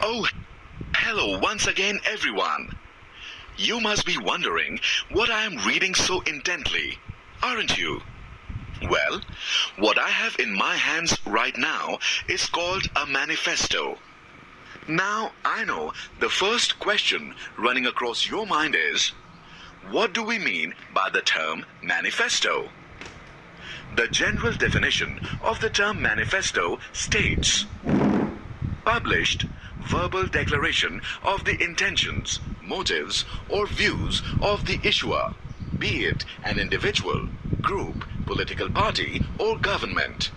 Oh, hello once again, everyone. You must be wondering what I am reading so intently, aren't you? Well, what I have in my hands right now is called a manifesto. Now, I know the first question running across your mind is, what do we mean by the term manifesto? The general definition of the term manifesto states, published verbal declaration of the intentions, motives, or views of the issuer, be it an individual, group, political party, or government.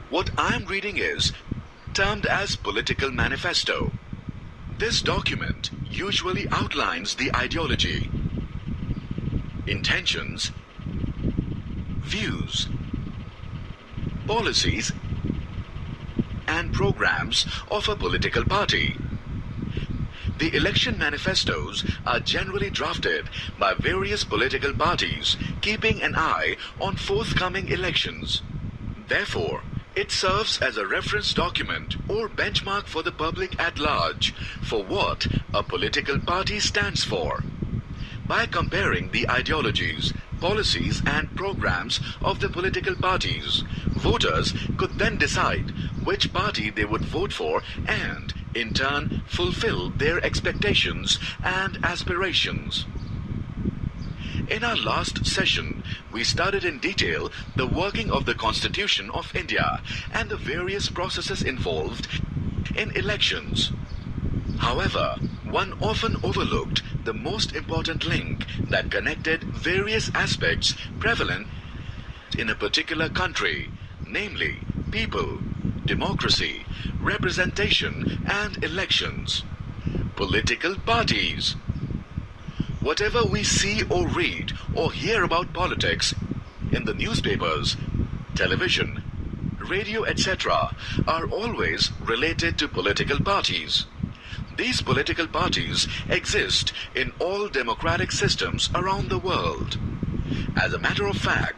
What I'm reading is termed as political manifesto. This document usually outlines the ideology, intentions, views, policies, and programs of a political party. The election manifestos are generally drafted by various political parties, keeping an eye on forthcoming elections. Therefore, it serves as a reference document or benchmark for the public at large for what a political party stands for. By comparing the ideologies, policies, and programs of the political parties, voters could then decide which party they would vote for and, in turn, fulfill their expectations and aspirations. In our last session, we studied in detail the working of the Constitution of India and the various processes involved in elections. However, one often overlooked the most important link that connected various aspects prevalent in a particular country, namely people, democracy, representation, and elections. Political parties. Whatever we see or read or hear about politics in the newspapers, television, radio, etc., are always related to political parties. These political parties exist in all democratic systems around the world. As a matter of fact,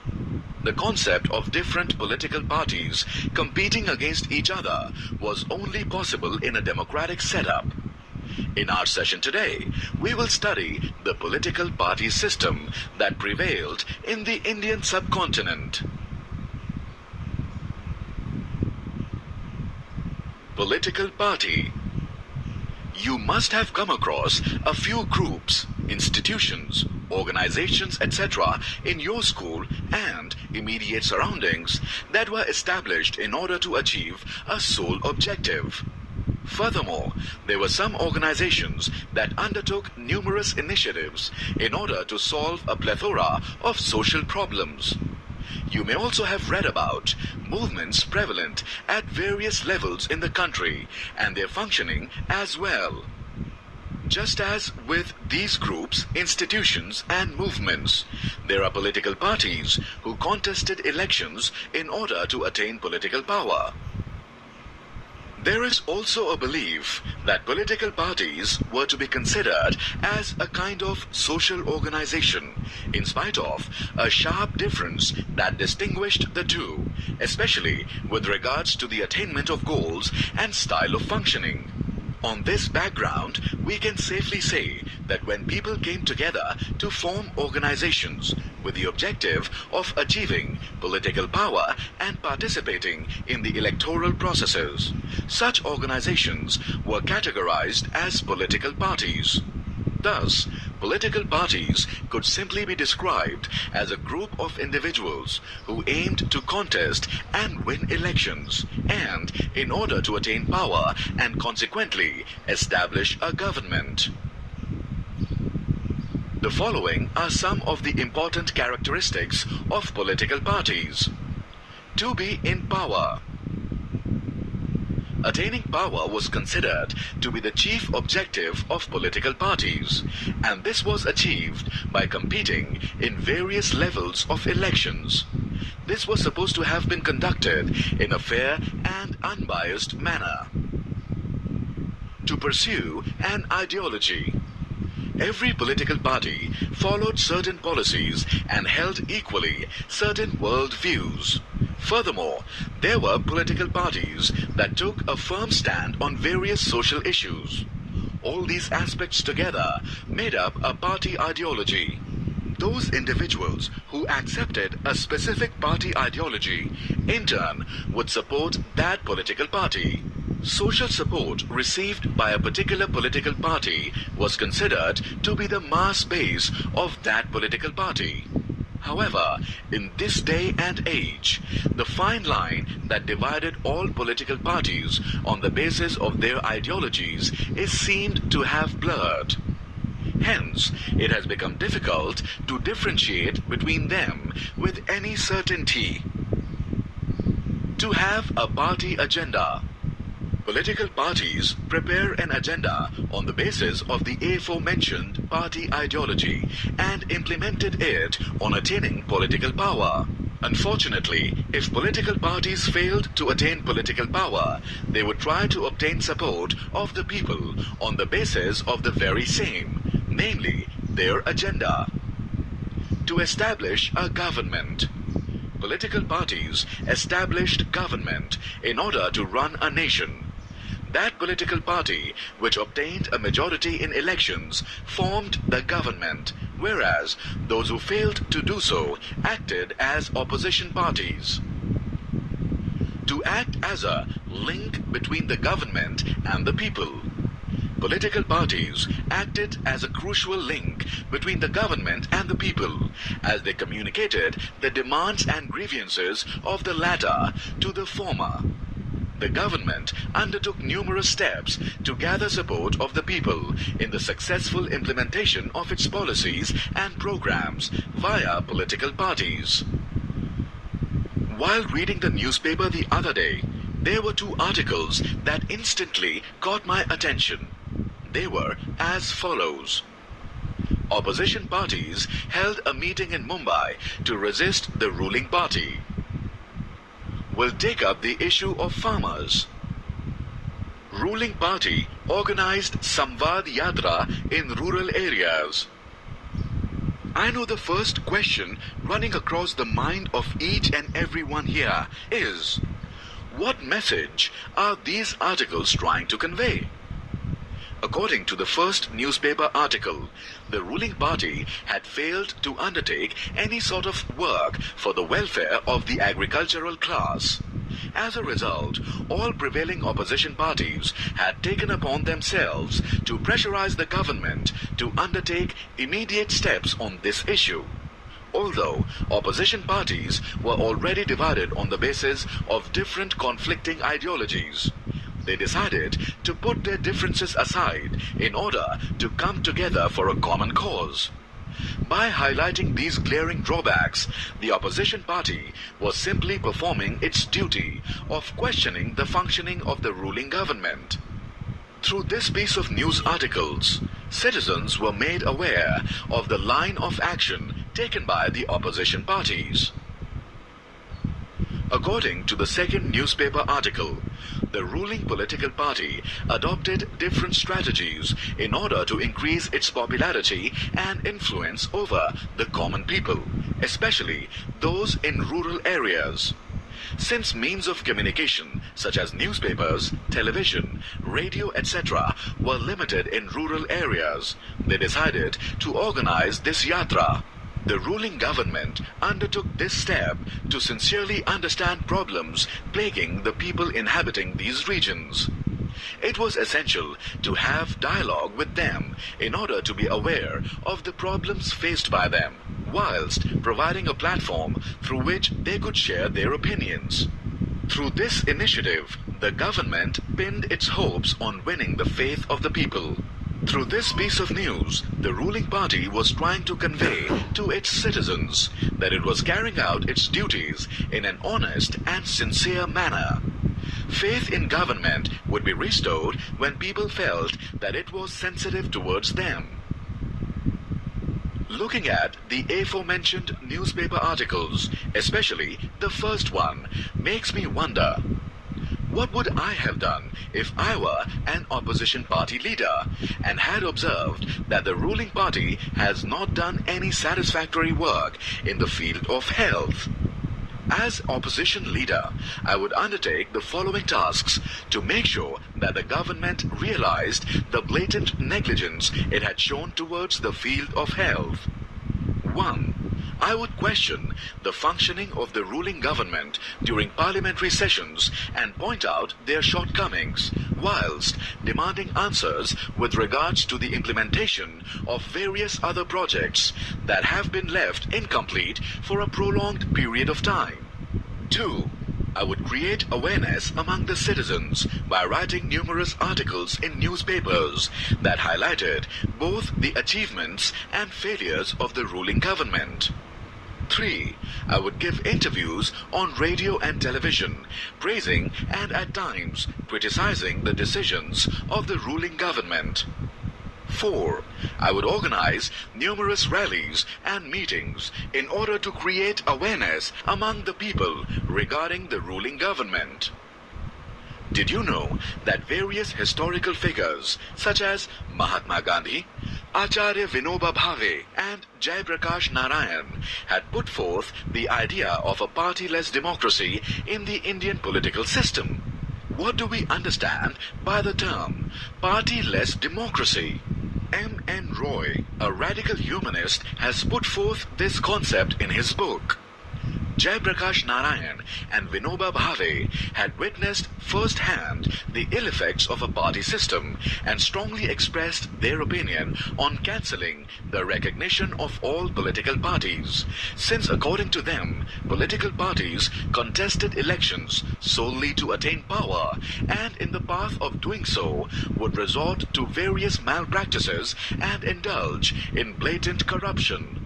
the concept of different political parties competing against each other was only possible in a democratic setup. In our session today, we will study the political party system that prevailed in the Indian subcontinent. Political party. You must have come across a few groups, institutions, organizations, etc. in your school and immediate surroundings that were established in order to achieve a sole objective. Furthermore, there were some organizations that undertook numerous initiatives in order to solve a plethora of social problems. You may also have read about movements prevalent at various levels in the country and their functioning as well. Just as with these groups, institutions, and movements, there are political parties who contested elections in order to attain political power. There is also a belief that political parties were to be considered as a kind of social organization, in spite of a sharp difference that distinguished the two, especially with regards to the attainment of goals and style of functioning. On this background, we can safely say that when people came together to form organizations with the objective of achieving political power and participating in the electoral processes, such organizations were categorized as political parties. Thus, political parties could simply be described as a group of individuals who aimed to contest and win elections, and in order to attain power and consequently establish a government. The following are some of the important characteristics of political parties. To be in power. Attaining power was considered to be the chief objective of political parties, and this was achieved by competing in various levels of elections. This was supposed to have been conducted in a fair and unbiased manner. To pursue an ideology. Every political party followed certain policies and held equally certain world views. Furthermore, there were political parties that took a firm stand on various social issues. All these aspects together made up a party ideology. Those individuals who accepted a specific party ideology, in turn, would support that political party. Social support received by a particular political party was considered to be the mass base of that political party. However, in this day and age, the fine line that divided all political parties on the basis of their ideologies is seemed to have blurred. Hence, it has become difficult to differentiate between them with any certainty. To have a party agenda. Political parties prepare an agenda on the basis of the aforementioned party ideology and implemented it on attaining political power. Unfortunately, if political parties failed to attain political power, they would try to obtain support of the people on the basis of the very same, namely their agenda. To establish a government. Political parties established government in order to run a nation. That political party which obtained a majority in elections formed the government, whereas those who failed to do so acted as opposition parties. To act as a link between the government and the people. Political parties acted as a crucial link between the government and the people, as they communicated the demands and grievances of the latter to the former. The government undertook numerous steps to gather support of the people in the successful implementation of its policies and programs via political parties. While reading the newspaper the other day, there were two articles that instantly caught my attention. They were as follows. Opposition parties held a meeting in Mumbai to resist the ruling party. Will take up the issue of farmers. Ruling party organized Samvad Yatra in rural areas. I know the first question running across the mind of each and everyone here is, what message are these articles trying to convey? According to the first newspaper article, the ruling party had failed to undertake any sort of work for the welfare of the agricultural class. As a result, all prevailing opposition parties had taken upon themselves to pressurize the government to undertake immediate steps on this issue. Although opposition parties were already divided on the basis of different conflicting ideologies, they decided to put their differences aside in order to come together for a common cause. By highlighting these glaring drawbacks, the opposition party was simply performing its duty of questioning the functioning of the ruling government. Through this piece of news articles, citizens were made aware of the line of action taken by the opposition parties. According to the second newspaper article, the ruling political party adopted different strategies in order to increase its popularity and influence over the common people, especially those in rural areas. Since means of communication such as newspapers, television, radio, etc. were limited in rural areas, they decided to organize this yatra. The ruling government undertook this step to sincerely understand problems plaguing the people inhabiting these regions. It was essential to have dialogue with them in order to be aware of the problems faced by them, whilst providing a platform through which they could share their opinions. Through this initiative, the government pinned its hopes on winning the faith of the people. Through this piece of news, the ruling party was trying to convey to its citizens that it was carrying out its duties in an honest and sincere manner. Faith in government would be restored when people felt that it was sensitive towards them. Looking at the aforementioned newspaper articles, especially the first one, makes me wonder, what would I have done if I were an opposition party leader and had observed that the ruling party has not done any satisfactory work in the field of health? As opposition leader, I would undertake the following tasks to make sure that the government realized the blatant negligence it had shown towards the field of health. 1. I would question the functioning of the ruling government during parliamentary sessions and point out their shortcomings, whilst demanding answers with regards to the implementation of various other projects that have been left incomplete for a prolonged period of time. 2. I would create awareness among the citizens by writing numerous articles in newspapers that highlighted both the achievements and failures of the ruling government. 3. I would give interviews on radio and television, praising and at times criticizing the decisions of the ruling government. 4. I would organize numerous rallies and meetings in order to create awareness among the people regarding the ruling government. Did you know that various historical figures such as Mahatma Gandhi, Acharya Vinoba Bhave and Jai Prakash Narayan had put forth the idea of a party-less democracy in the Indian political system? What do we understand by the term party-less democracy? M.N. Roy, a radical humanist, has put forth this concept in his book. Jai Prakash Narayan and Vinoba Bhave had witnessed firsthand the ill effects of a party system and strongly expressed their opinion on cancelling the recognition of all political parties, since according to them, political parties contested elections solely to attain power and in the path of doing so would resort to various malpractices and indulge in blatant corruption.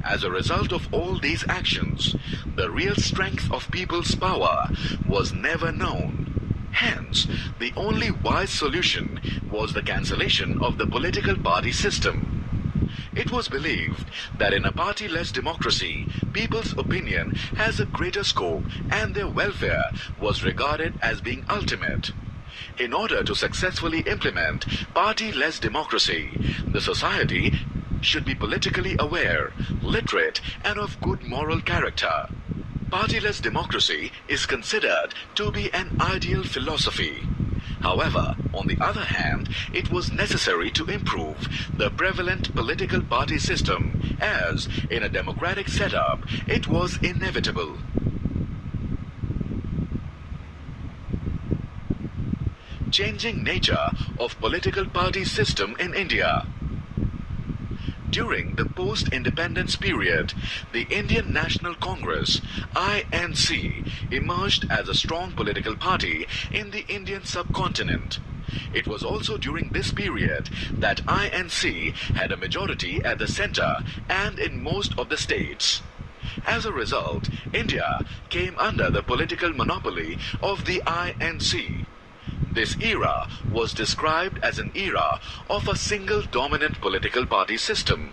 As a result of all these actions, the real strength of people's power was never known. Hence, the only wise solution was the cancellation of the political party system. It was believed that in a party-less democracy, people's opinion has a greater scope and their welfare was regarded as being ultimate. In order to successfully implement party-less democracy, the society should be politically aware, literate, and of good moral character. Partyless democracy is considered to be an ideal philosophy. However, on the other hand, it was necessary to improve the prevalent political party system, as in a democratic setup, it was inevitable. Changing nature of political party system in India. During the post-independence period, the Indian National Congress, INC, emerged as a strong political party in the Indian subcontinent. It was also during this period that INC had a majority at the center and in most of the states. As a result, India came under the political monopoly of the INC. This era was described as an era of a single dominant political party system.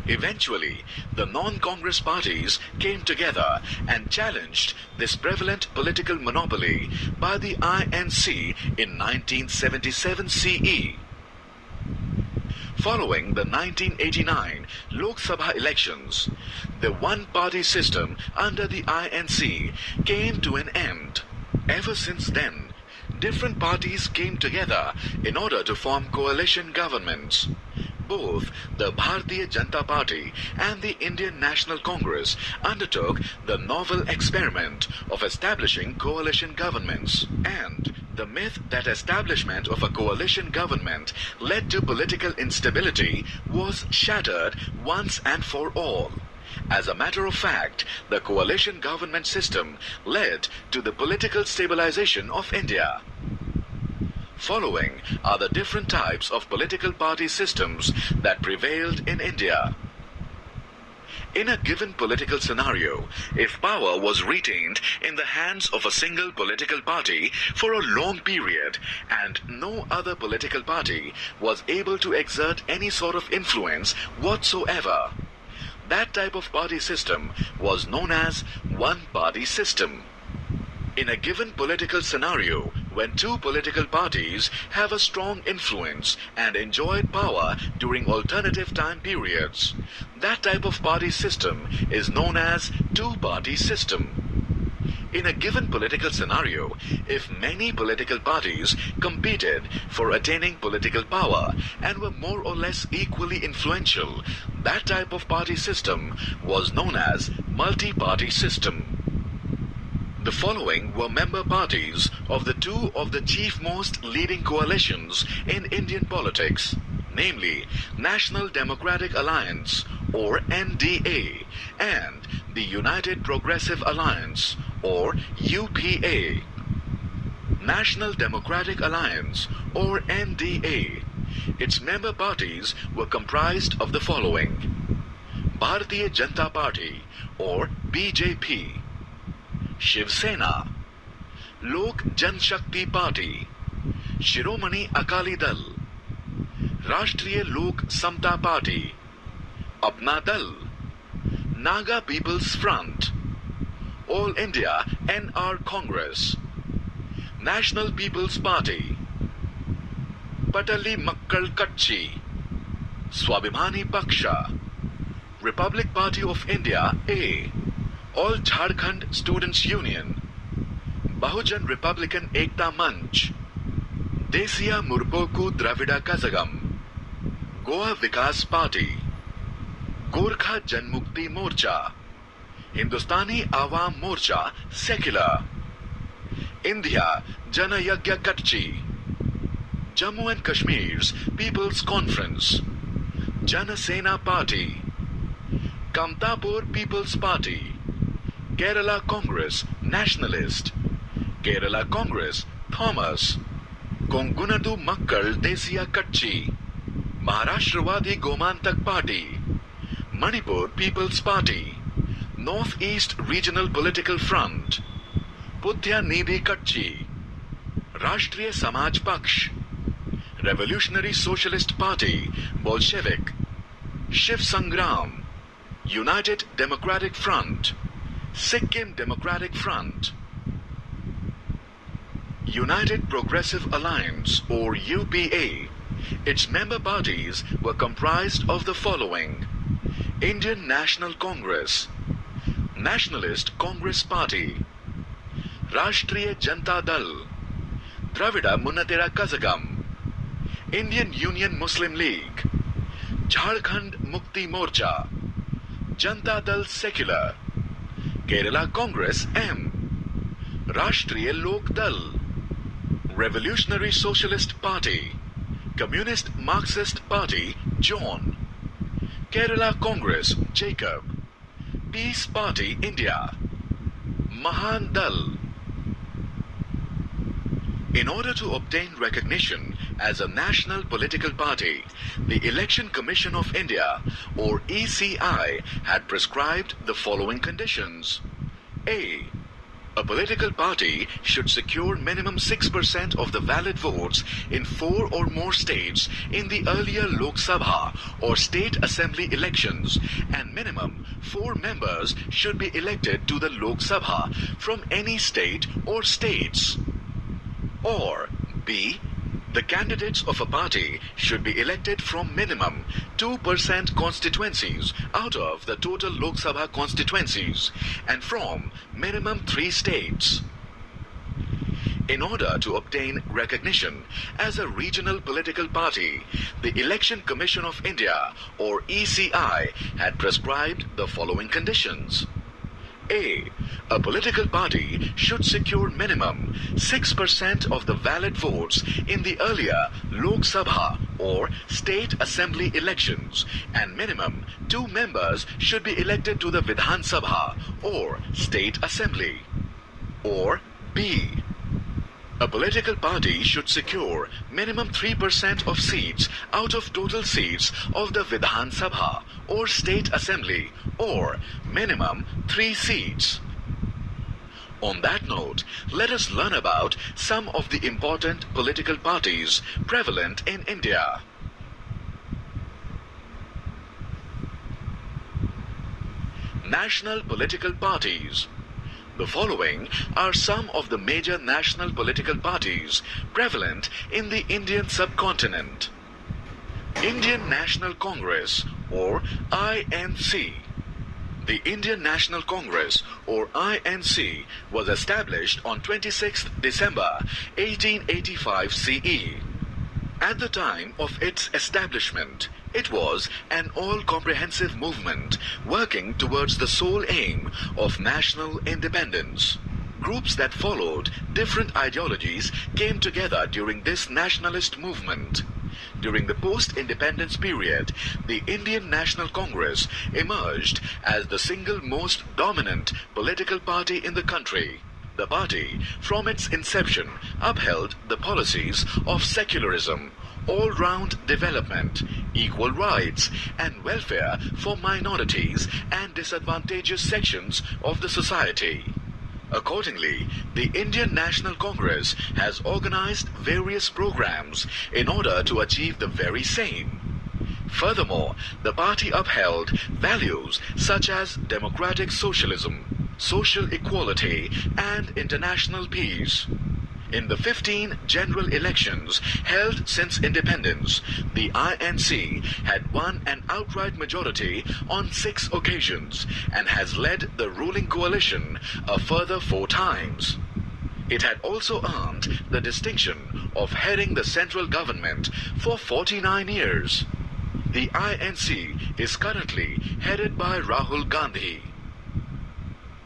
Eventually, the non-Congress parties came together and challenged this prevalent political monopoly by the INC in 1977 CE. Following the 1989 Lok Sabha elections, the one-party system under the INC came to an end. Ever since then, different parties came together in order to form coalition governments. Both the Bharatiya Janata Party and the Indian National Congress undertook the novel experiment of establishing coalition governments, and the myth that establishment of a coalition government led to political instability was shattered once and for all. As a matter of fact, the coalition government system led to the political stabilization of India. Following are the different types of political party systems that prevailed in India. In a given political scenario, if power was retained in the hands of a single political party for a long period and no other political party was able to exert any sort of influence whatsoever, that type of party system was known as one-party system. In a given political scenario, when two political parties have a strong influence and enjoyed power during alternative time periods, that type of party system is known as two-party system. In a given political scenario, if many political parties competed for attaining political power and were more or less equally influential, that type of party system was known as multi-party system. The following were member parties of the two of the chief most leading coalitions in Indian politics, namely National Democratic Alliance or NDA and the United Progressive Alliance or UPA. National Democratic Alliance or NDA. Its member parties were comprised of the following: Bharatiya Janata Party or BJP, Shiv Sena, Lok Janshakti Party, Shiromani Akali Dal, Rashtriya Lok Samta Party, Apna Dal, Naga People's Front, All India NR Congress, National People's Party, Patali Makkal Kachchi, Swabhimani Paksha, Republic Party of India A, All Jharkhand Students Union, Bahujan Republican Ekta Manch, Desiya Murpoku Dravida Kazagam, Goa Vikas Party, Gorkha Janmukti Morcha, Hindustani Awam Morcha Secular, India Janayagya Kachchi, Jammu and Kashmir's People's Conference, Jana Sena Party, Kamtapur People's Party, Kerala Congress Nationalist, Kerala Congress Thomas, Kongunadu Makkal Desiya Kachchi, Maharashtrawadi Gomantak Party, Manipur People's Party, North East Regional Political Front, Pudhya Nidhi Kachchi, Rashtriya Samaj Paksh, Revolutionary Socialist Party Bolshevik, Shiv Sangram, United Democratic Front, Sikkim Democratic Front, United Progressive Alliance or UPA. Its member parties were comprised of the following: Indian National Congress, Nationalist Congress Party, Rashtriya Janata Dal, Dravida Munnetra Kazhagam, Indian Union Muslim League, Jharkhand Mukti Morcha, Janata Dal Secular, Kerala Congress M, Rashtriya Lok Dal, Revolutionary Socialist Party, Communist Marxist Party John, Kerala Congress Jacob, Peace Party India, Mahan Dal. In order to obtain recognition as a national political party, the Election Commission of India or ECI had prescribed the following conditions. A. A political party should secure minimum 6% of the valid votes in 4 or more states in the earlier Lok Sabha or state assembly elections, and minimum 4 members should be elected to the Lok Sabha from any state or states. Or B. The candidates of a party should be elected from minimum 2% constituencies out of the total Lok Sabha constituencies and from minimum 3 states. In order to obtain recognition as a regional political party, the Election Commission of India or ECI had prescribed the following conditions. A. A political party should secure minimum 6% of the valid votes in the earlier Lok Sabha or state assembly elections, and minimum 2 members should be elected to the Vidhan Sabha or state assembly. Or B. A political party should secure minimum 3% of seats out of total seats of the Vidhan Sabha or state assembly, or minimum 3 seats. On that note, let us learn about some of the important political parties prevalent in India. National political parties. The following are some of the major national political parties prevalent in the Indian subcontinent. Indian National Congress or INC. The Indian National Congress or INC was established on 26 December 1885 CE. At the time of its establishment, it was an all-comprehensive movement working towards the sole aim of national independence. Groups that followed different ideologies came together during this nationalist movement. During the post-independence period, the Indian National Congress emerged as the single most dominant political party in the country. The party, from its inception, upheld the policies of secularism, all-round development, equal rights, and welfare for minorities and disadvantaged sections of the society. Accordingly, the Indian National Congress has organized various programs in order to achieve the very same. Furthermore, the party upheld values such as democratic socialism, social equality, and international peace. In the 15 general elections held since independence, the INC had won an outright majority on 6 occasions and has led the ruling coalition a further 4 times. It had also earned the distinction of heading the central government for 49 years. The INC is currently headed by Rahul Gandhi.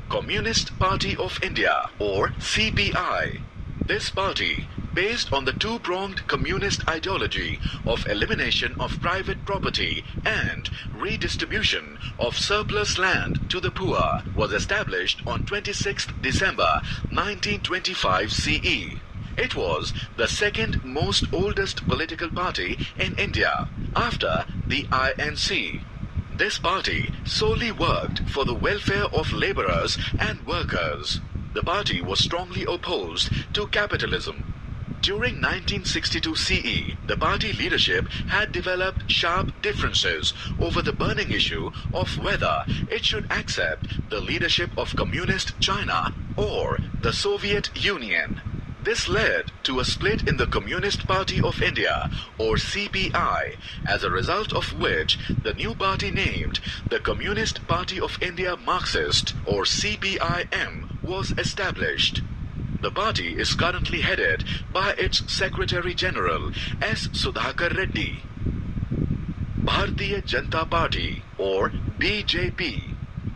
Communist Party of India or CPI. This party, based on the two-pronged communist ideology of elimination of private property and redistribution of surplus land to the poor, was established on 26 December 1925 CE. It was the second most oldest political party in India after the INC. This party solely worked for the welfare of laborers and workers. The party was strongly opposed to capitalism. During 1962 CE, the party leadership had developed sharp differences over the burning issue of whether it should accept the leadership of Communist China or the Soviet Union. This led to a split in the Communist Party of India or CPI, as a result of which the new party named the Communist Party of India Marxist or CPIM was established. The party is currently headed by its Secretary General S. Sudhakar Reddy. Bharatiya Janata Party or BJP.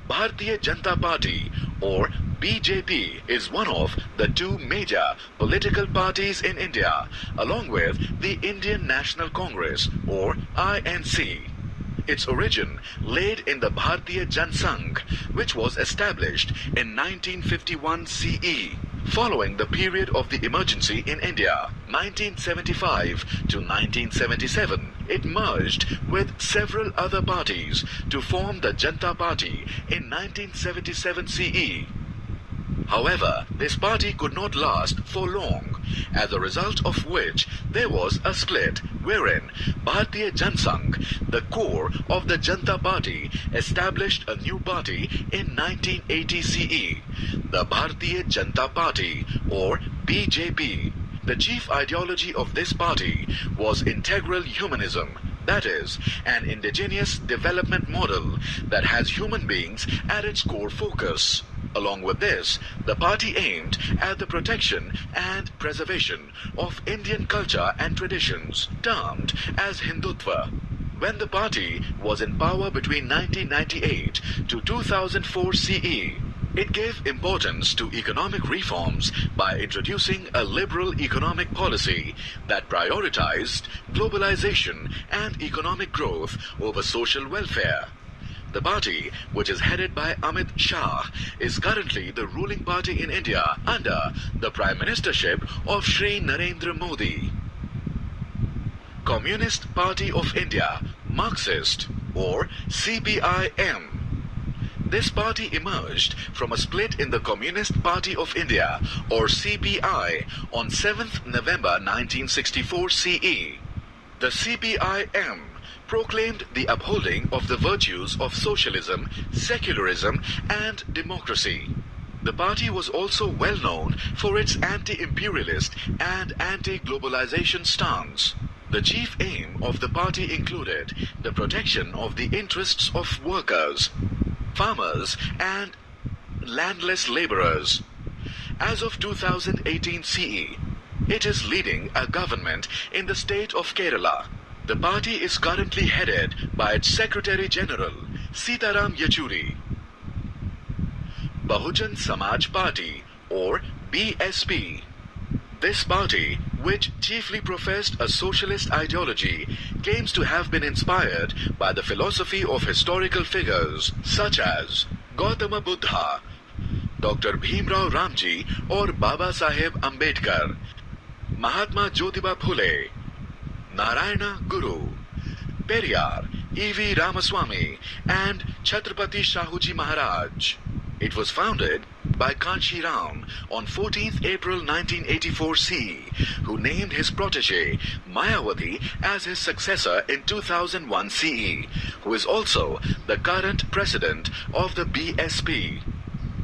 Bharatiya Janata Party or BJP is one of the 2 major political parties in India, along with the Indian National Congress or INC. Its origin laid in the Bharatiya Jansangh, which was established in 1951 CE. Following the period of the emergency in India, 1975 to 1977, it merged with several other parties to form the Janata Party in 1977 CE. However, this party could not last for long, as a result of which there was a split wherein Bharatiya Jansangh, the core of the Janata Party, established a new party in 1980 CE, the Bharatiya Janata Party or BJP. The chief ideology of this party was integral humanism, that is, an indigenous development model that has human beings at its core focus. Along with this, the party aimed at the protection and preservation of Indian culture and traditions, termed as Hindutva. When the party was in power between 1998 to 2004 CE, it gave importance to economic reforms by introducing a liberal economic policy that prioritized globalization and economic growth over social welfare. The party, which is headed by Amit Shah, is currently the ruling party in India under the Prime Ministership of Shri Narendra Modi. Communist Party of India, Marxist or CPIM. This party emerged from a split in the Communist Party of India or CPI on 7th November 1964 CE. The CPIM proclaimed the upholding of the virtues of socialism, secularism, and democracy. The party was also well known for its anti-imperialist and anti-globalization stance. The chief aim of the party included the protection of the interests of workers, farmers, and landless laborers. As of 2018 CE, it is leading a government in the state of Kerala. The party is currently headed by its Secretary General, Sitaram Yechuri. Bahujan Samaj Party, or BSP. This party, which chiefly professed a socialist ideology, claims to have been inspired by the philosophy of historical figures such as Gautama Buddha, Dr. Bhimrao Ramji or Baba Saheb Ambedkar, Mahatma Jyotiba Phule, Narayana Guru, Periyar, E.V. Ramaswamy, and Chhatrapati Shahuji Maharaj. It was founded by Kanshi Ram on 14th April 1984 CE, who named his protege Mayawati as his successor in 2001 CE, who is also the current president of the BSP.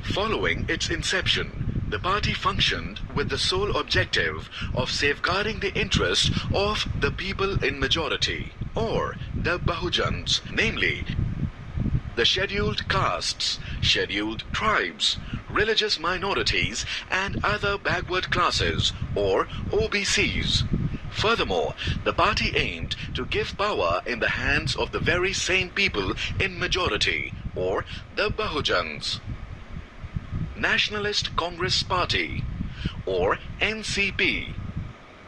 Following its inception, the party functioned with the sole objective of safeguarding the interests of the people in majority, or the Bahujans, namely the scheduled castes, scheduled tribes, religious minorities, and other backward classes, or OBCs. Furthermore, the party aimed to give power in the hands of the very same people in majority, or the Bahujans. Nationalist Congress Party, or NCP.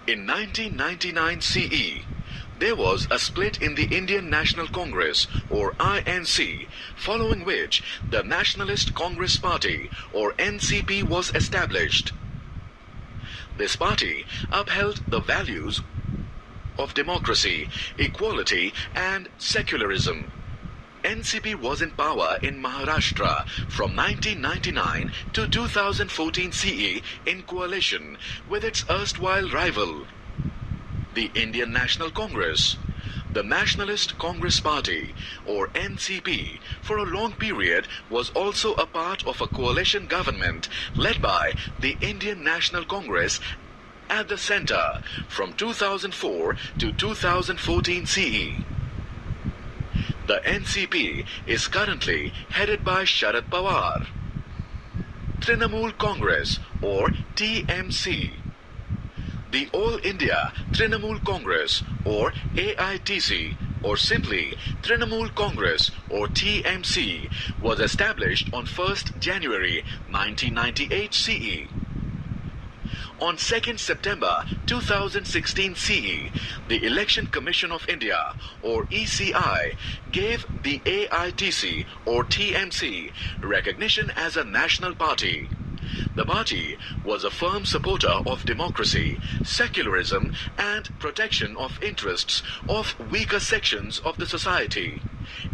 In 1999 CE, there was a split in the Indian National Congress, or INC, following which the Nationalist Congress Party, or NCP, was established. This party upheld the values of democracy, equality, and secularism. NCP was in power in Maharashtra from 1999 to 2014 CE in coalition with its erstwhile rival, the Indian National Congress. The Nationalist Congress Party, or NCP, for a long period was also a part of a coalition government led by the Indian National Congress at the center from 2004 to 2014 CE. The NCP is currently headed by Sharad Pawar. Trinamool Congress, or TMC. The All India Trinamool Congress, or AITC, or simply Trinamool Congress, or TMC, was established on 1st January 1998 CE. On 2nd September 2016 CE, the Election Commission of India, or ECI, gave the AITC, or TMC, recognition as a national party. The party was a firm supporter of democracy, secularism, and protection of interests of weaker sections of the society.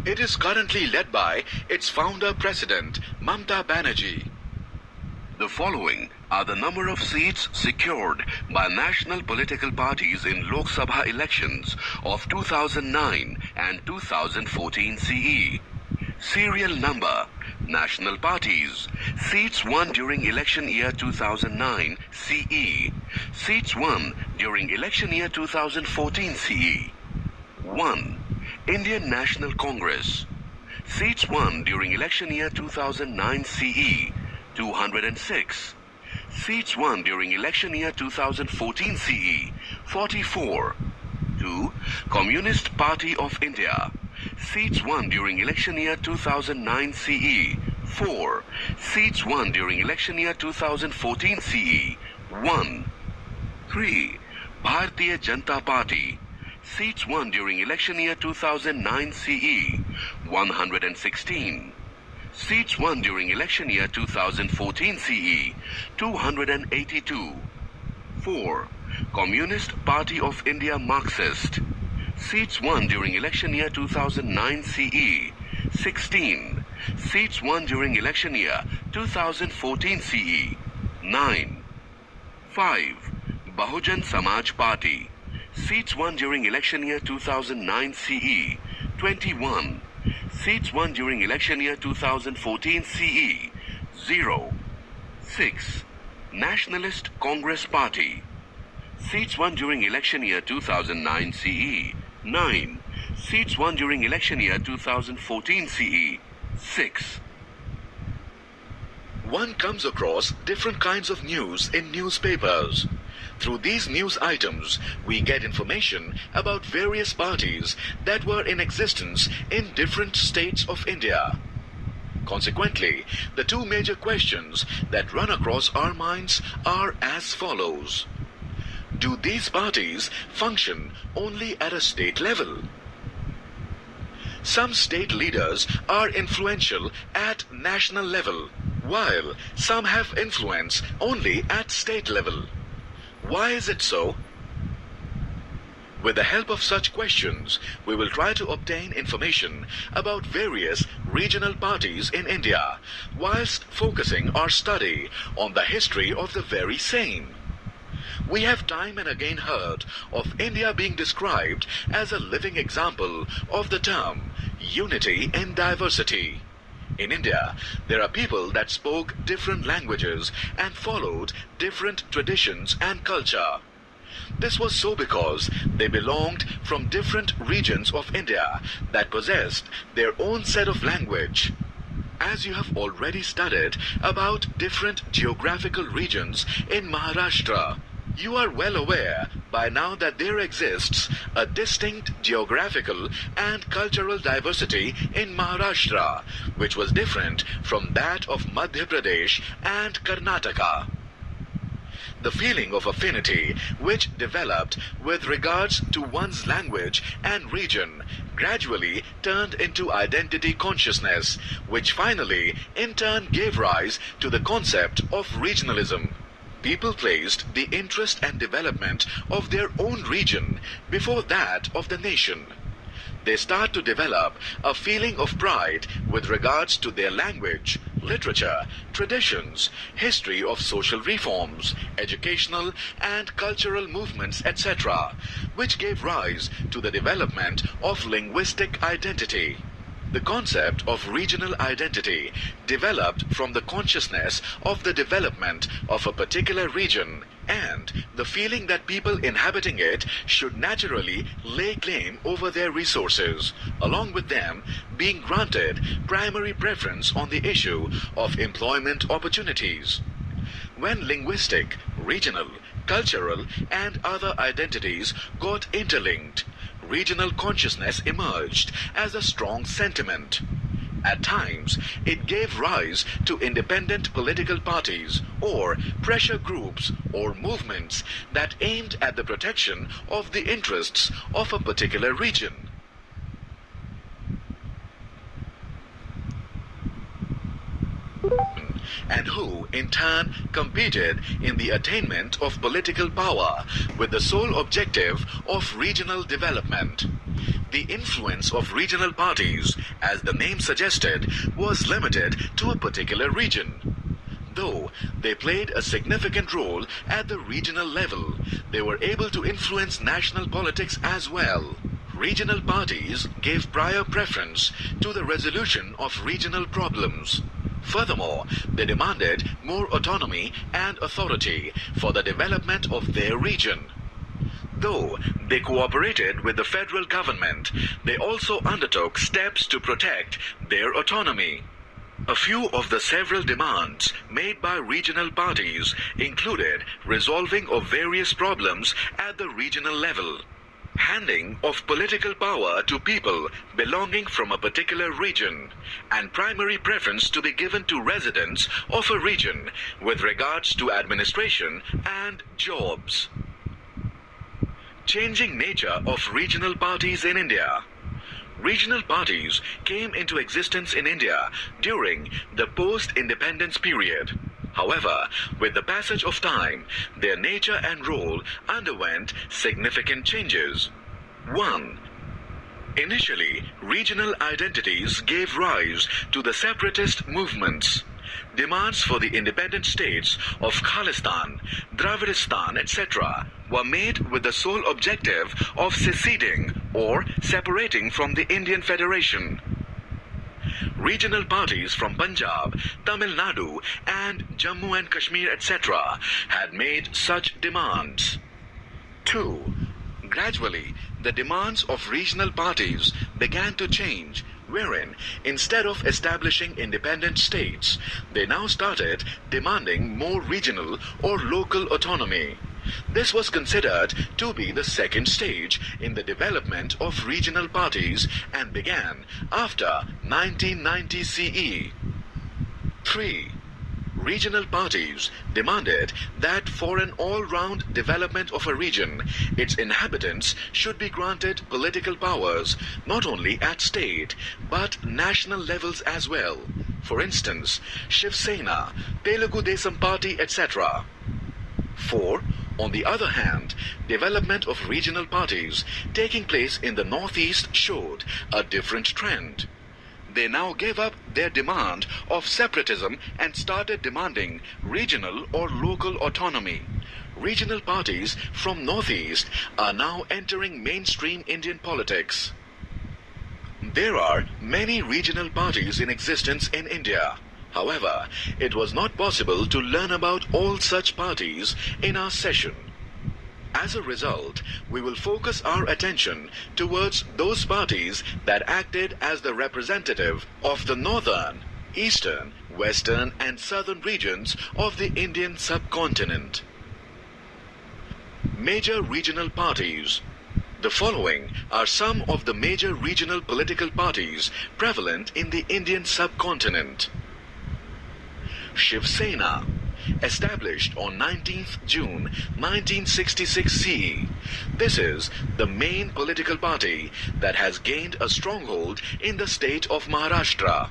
It is currently led by its founder-president, Mamta Banerjee. The following are the number of seats secured by national political parties in Lok Sabha elections of 2009 and 2014 CE. Serial number, national parties, seats won during election year 2009 CE, seats won during election year 2014 CE. 1. Indian National Congress. Seats won during election year 2009 CE, 206. Seats won during election year 2014 CE, 44. 2. Communist Party of India. Seats won during election year 2009 CE, 4. Seats won during election year 2014 CE, 1. 3. Bharatiya Janata Party. Seats won during election year 2009 CE, 116. Seats won during election year 2014 CE, 282. 4. Communist Party of India Marxist. Seats won during election year 2009 CE, 16. Seats won during election year 2014 CE, 9. 5. Bahujan Samaj Party. Seats won during election year 2009 CE, 21. Seats won during election year 2014 CE, 0. 6. Nationalist Congress Party. Seats won during election year 2009 CE. 9. Seats won during election year 2014 CE. 6. One comes across different kinds of news in newspapers. Through these news items, we get information about various parties that were in existence in different states of India. Consequently, the two major questions that run across our minds are as follows. Do these parties function only at a state level? Some state leaders are influential at national level, while some have influence only at state level. Why is it so? With the help of such questions, we will try to obtain information about various regional parties in India, whilst focusing our study on the history of the very same. We have time and again heard of India being described as a living example of the term unity in diversity. In India, there are people that spoke different languages and followed different traditions and culture. This was so because they belonged from different regions of India that possessed their own set of language. As you have already studied about different geographical regions in Maharashtra, you are well aware by now that there exists a distinct geographical and cultural diversity in Maharashtra, which was different from that of Madhya Pradesh and Karnataka. The feeling of affinity which developed with regards to one's language and region gradually turned into identity consciousness, which finally in turn gave rise to the concept of regionalism. People placed the interest and development of their own region before that of the nation. They start to develop a feeling of pride with regards to their language, literature, traditions, history of social reforms, educational and cultural movements, etc., which gave rise to the development of linguistic identity. The concept of regional identity developed from the consciousness of the development of a particular region and the feeling that people inhabiting it should naturally lay claim over their resources, along with them being granted primary preference on the issue of employment opportunities. When linguistic, regional, cultural, and other identities got interlinked, regional consciousness emerged as a strong sentiment. At times, it gave rise to independent political parties or pressure groups or movements that aimed at the protection of the interests of a particular region. And who, in turn, competed in the attainment of political power with the sole objective of regional development. The influence of regional parties, as the name suggested, was limited to a particular region. Though they played a significant role at the regional level, they were able to influence national politics as well. Regional parties gave prior preference to the resolution of regional problems. Furthermore, they demanded more autonomy and authority for the development of their region. Though they cooperated with the federal government, they also undertook steps to protect their autonomy. A few of the several demands made by regional parties included resolving of various problems at the regional level, handing of political power to people belonging from a particular region, and primary preference to be given to residents of a region with regards to administration and jobs. Changing nature of regional parties in India. Regional parties came into existence in India during the post-independence period. However, with the passage of time, their nature and role underwent significant changes. 1. Initially, regional identities gave rise to the separatist movements. Demands for the independent states of Khalistan, Dravidistan, etc. were made with the sole objective of seceding or separating from the Indian Federation. Regional parties from Punjab, Tamil Nadu, and Jammu and Kashmir, etc., had made such demands. 2. Gradually, the demands of regional parties began to change, wherein, instead of establishing independent states, they now started demanding more regional or local autonomy. This was considered to be the second stage in the development of regional parties and began after 1990 CE. 3. Regional parties demanded that for an all-round development of a region, its inhabitants should be granted political powers not only at state but national levels as well. For instance, Shiv Sena, Telugu Desam Party, etc. 4. On the other hand, development of regional parties taking place in the Northeast showed a different trend. They now gave up their demand of separatism and started demanding regional or local autonomy. Regional parties from Northeast are now entering mainstream Indian politics. There are many regional parties in existence in India. However, it was not possible to learn about all such parties in our session. As a result, we will focus our attention towards those parties that acted as the representative of the northern, eastern, western, and southern regions of the Indian subcontinent. Major regional parties. The following are some of the major regional political parties prevalent in the Indian subcontinent. Shiv Sena, established on 19th June 1966 CE. This is the main political party that has gained a stronghold in the state of Maharashtra.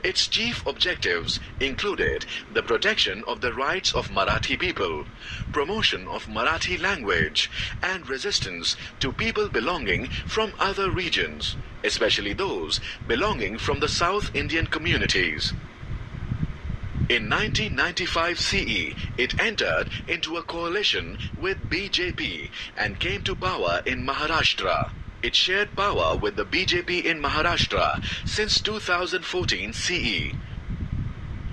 Its chief objectives included the protection of the rights of Marathi people, promotion of Marathi language, and resistance to people belonging from other regions, especially those belonging from the South Indian communities. In 1995 CE, it entered into a coalition with BJP and came to power in Maharashtra. It shared power with the BJP in Maharashtra since 2014 CE.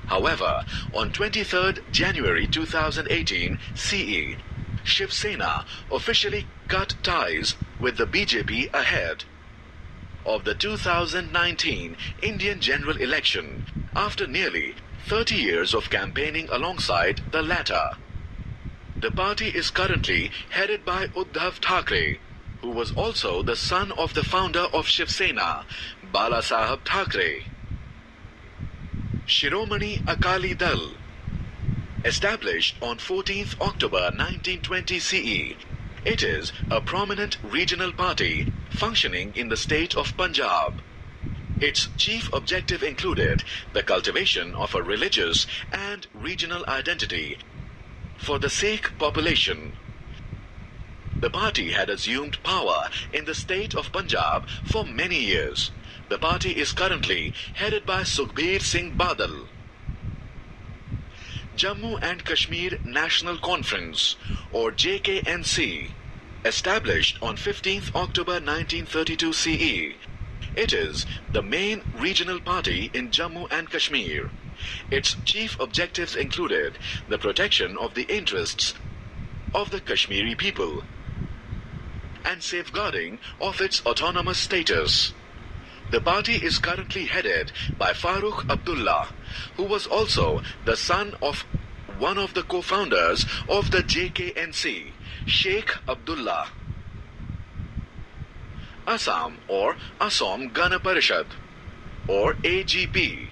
However, on 23rd January 2018 CE, Shiv Sena officially cut ties with the BJP ahead of the 2019 Indian general election after nearly 30 years of campaigning alongside the latter. The party is currently headed by Uddhav Thackeray, who was also the son of the founder of Shiv Sena, Balasaheb Thackeray. Shiromani Akali Dal, established on 14th October 1920 CE. It is a prominent regional party functioning in the state of Punjab. Its chief objective included the cultivation of a religious and regional identity for the Sikh population. The party had assumed power in the state of Punjab for many years. The party is currently headed by Sukhbir Singh Badal. Jammu and Kashmir National Conference, or JKNC, established on 15th October 1932 CE. It is the main regional party in Jammu and Kashmir. Its chief objectives included the protection of the interests of the Kashmiri people and safeguarding of its autonomous status. The party is currently headed by Farooq Abdullah, who was also the son of one of the co-founders of the JKNC, Sheikh Abdullah. Assam, or Assam Gana Parishad, or AGP.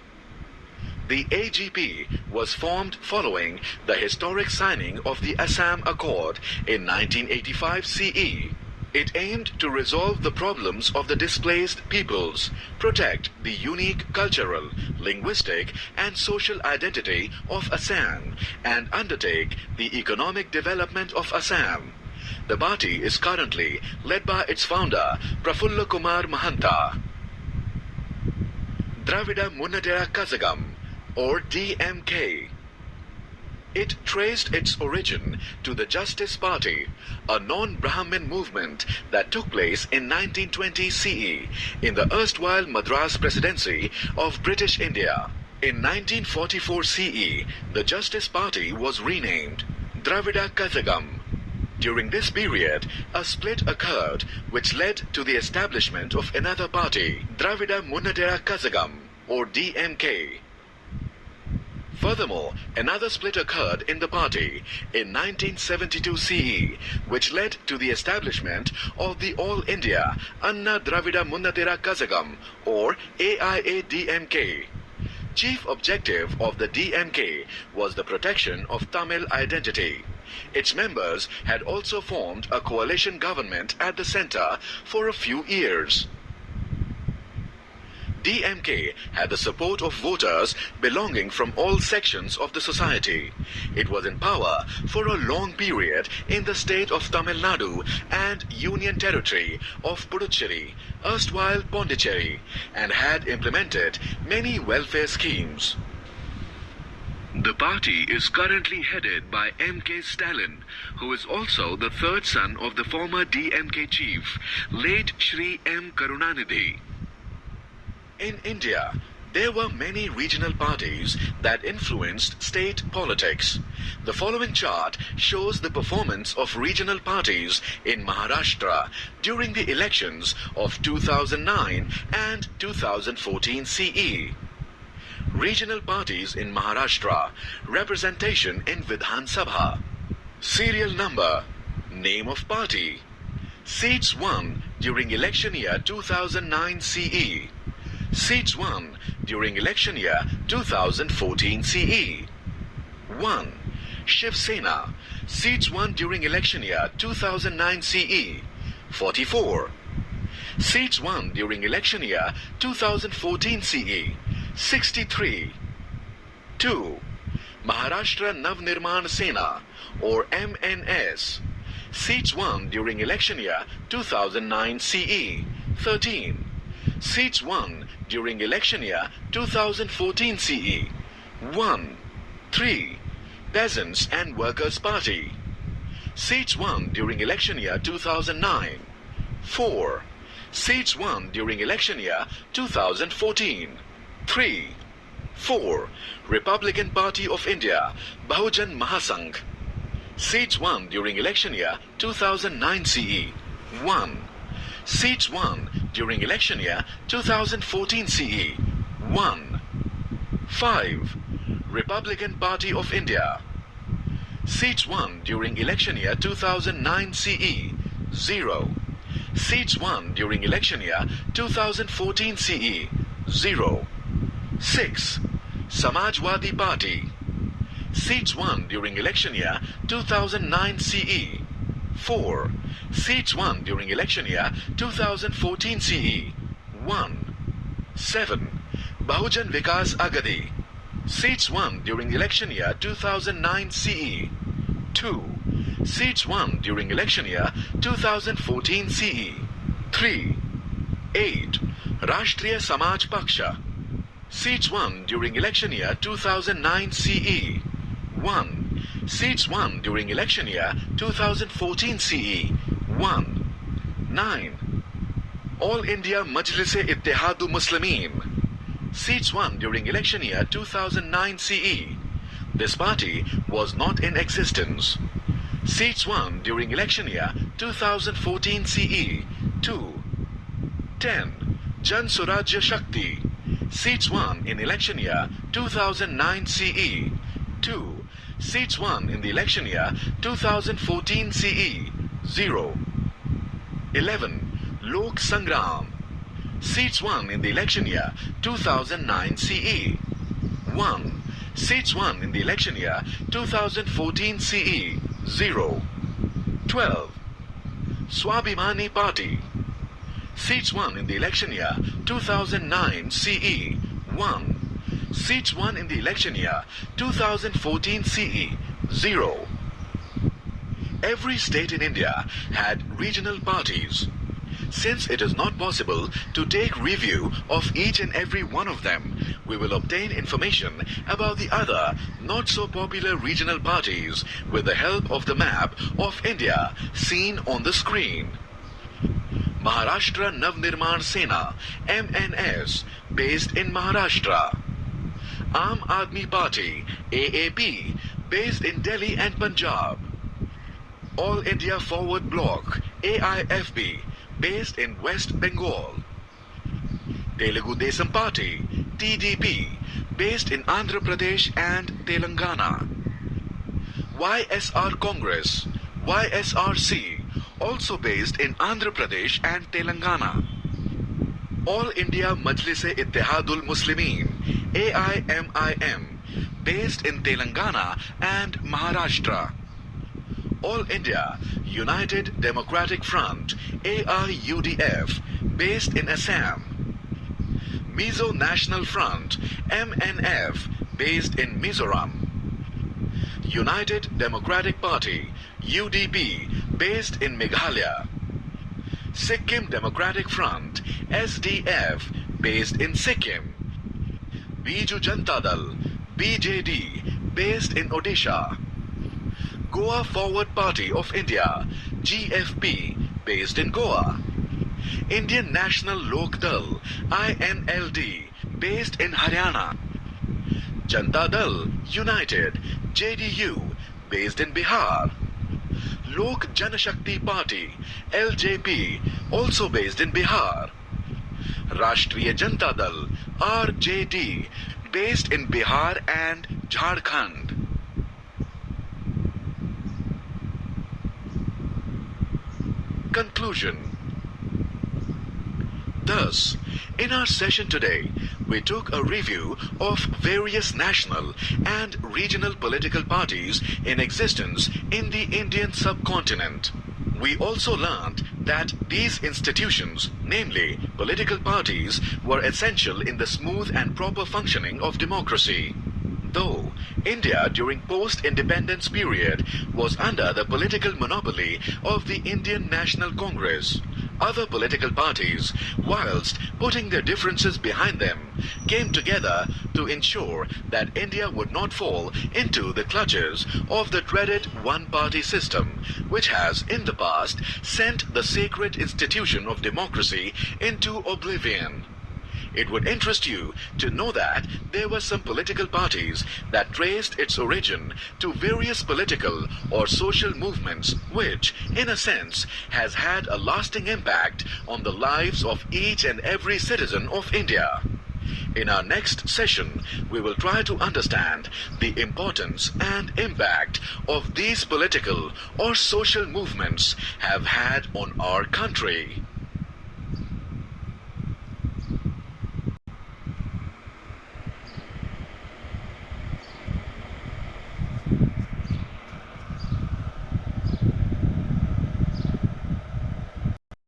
The AGP was formed following the historic signing of the Assam Accord in 1985 CE. It aimed to resolve the problems of the displaced peoples, protect the unique cultural, linguistic, and social identity of Assam, and undertake the economic development of Assam. The party is currently led by its founder, Prafulla Kumar Mahanta. Dravida Munnatera Kazhagam, or DMK. It traced its origin to the Justice Party, a non-Brahmin movement that took place in 1920 CE in the erstwhile Madras Presidency of British India. In 1944 CE, the Justice Party was renamed Dravida Kazhagam. During this period, a split occurred which led to the establishment of another party, Dravida Munnadera Kazhagam, or DMK. Furthermore, another split occurred in the party in 1972 CE, which led to the establishment of the All India Anna Dravida Munnadera Kazhagam, or AIADMK. Chief objective of the DMK was the protection of Tamil identity. Its members had also formed a coalition government at the center for a few years. DMK had the support of voters belonging from all sections of the society. It was in power for a long period in the state of Tamil Nadu and Union Territory of Puducherry, erstwhile Pondicherry, and had implemented many welfare schemes. The party is currently headed by M.K. Stalin, who is also the third son of the former DMK chief, late Shri M. Karunanidhi. In India, there were many regional parties that influenced state politics. The following chart shows the performance of regional parties in Maharashtra during the elections of 2009 and 2014 CE. Regional parties in Maharashtra, representation in Vidhan Sabha, serial number, name of party, seats won during election year 2009 CE, seats won during election year 2014 CE. 1. Shiv Sena, seats won during election year 2009 CE, 44. Seats won during election year 2014 CE, 63. 2. Maharashtra Navnirman Sena, or MNS, seats won during election year 2009 CE, 13. Seats won during election year 2014 CE, 1. 3. Peasants and Workers' Party, seats won during election year 2009, 4. Seats won during election year 2014, 3. 4. Republican Party of India, Bahujan Mahasangh, seats won during election year 2009 CE, 1. Seats won during election year 2014 CE, 1. 5. Republican Party of India, seats won during election year 2009 CE, 0. Seats won during election year 2014 CE, 0. 6. Samajwadi Party, seats won during election year 2009 CE, 4. Seats won during election year 2014 CE, 1. 7. Bahujan Vikas Agadi, seats won during election year 2009 CE, 2. Seats won during election year 2014 CE, 3. 8. Rashtriya Samaj Paksha, seats won during election year 2009 CE, 1. Seats won during election year 2014 CE, 1. 9. All India Majlis-e-Ittehad Muslimin, seats won during election year 2009 CE. This party was not in existence. Seats won during election year 2014 CE, 2. 10. Jan Surajya Shakti, seats won in election year 2009 CE, 2. Seats won in the election year 2014 CE, 0. 11. Lok Sangram, seats won in the election year 2009 CE, 1. Seats won in the election year 2014 CE, 0. 12. Swabhimani Party, seats won in the election year 2009 CE, 1. Seats won in the election year 2014 CE, 0. Every state in India had regional parties. Since it is not possible to take review of each and every one of them, we will obtain information about the other not so popular regional parties with the help of the map of India seen on the screen. Maharashtra Navnirman Sena, MNS, based in Maharashtra. Aam Aadmi Party, AAP, based in Delhi and Punjab. All India Forward Bloc, AIFB, based in West Bengal. Telugu Desam Party, TDP, based in Andhra Pradesh and Telangana. YSR Congress, YSRC, also based in Andhra Pradesh and Telangana. All India Majlis-e-Ittehadul Muslimin, AIMIM, based in Telangana and Maharashtra. All India United Democratic Front, AIUDF, based in Assam. Mizo National Front, MNF, based in Mizoram. United Democratic Party, UDP, based in Meghalaya. Sikkim Democratic Front, SDF, based in Sikkim. Biju Janata Dal, BJD, based in Odisha. Goa Forward Party of India, GFP, based in Goa. Indian National Lok Dal, INLD, based in Haryana. Janata Dal United, JDU, based in Bihar. Lok Janashakti Party, LJP, also based in Bihar. Rashtriya Janata Dal, RJD, based in Bihar and Jharkhand. Conclusion. Thus, in our session today, we took a review of various national and regional political parties in existence in the Indian subcontinent. We also learned that these institutions, namely political parties, were essential in the smooth and proper functioning of democracy. Though India during post-independence period was under the political monopoly of the Indian National Congress, other political parties, whilst putting their differences behind them, came together to ensure that India would not fall into the clutches of the dreaded one-party system, which has in the past sent the sacred institution of democracy into oblivion. It would interest you to know that there were some political parties that traced its origin to various political or social movements which, in a sense, has had a lasting impact on the lives of each and every citizen of India. In our next session, we will try to understand the importance and impact of these political or social movements have had on our country.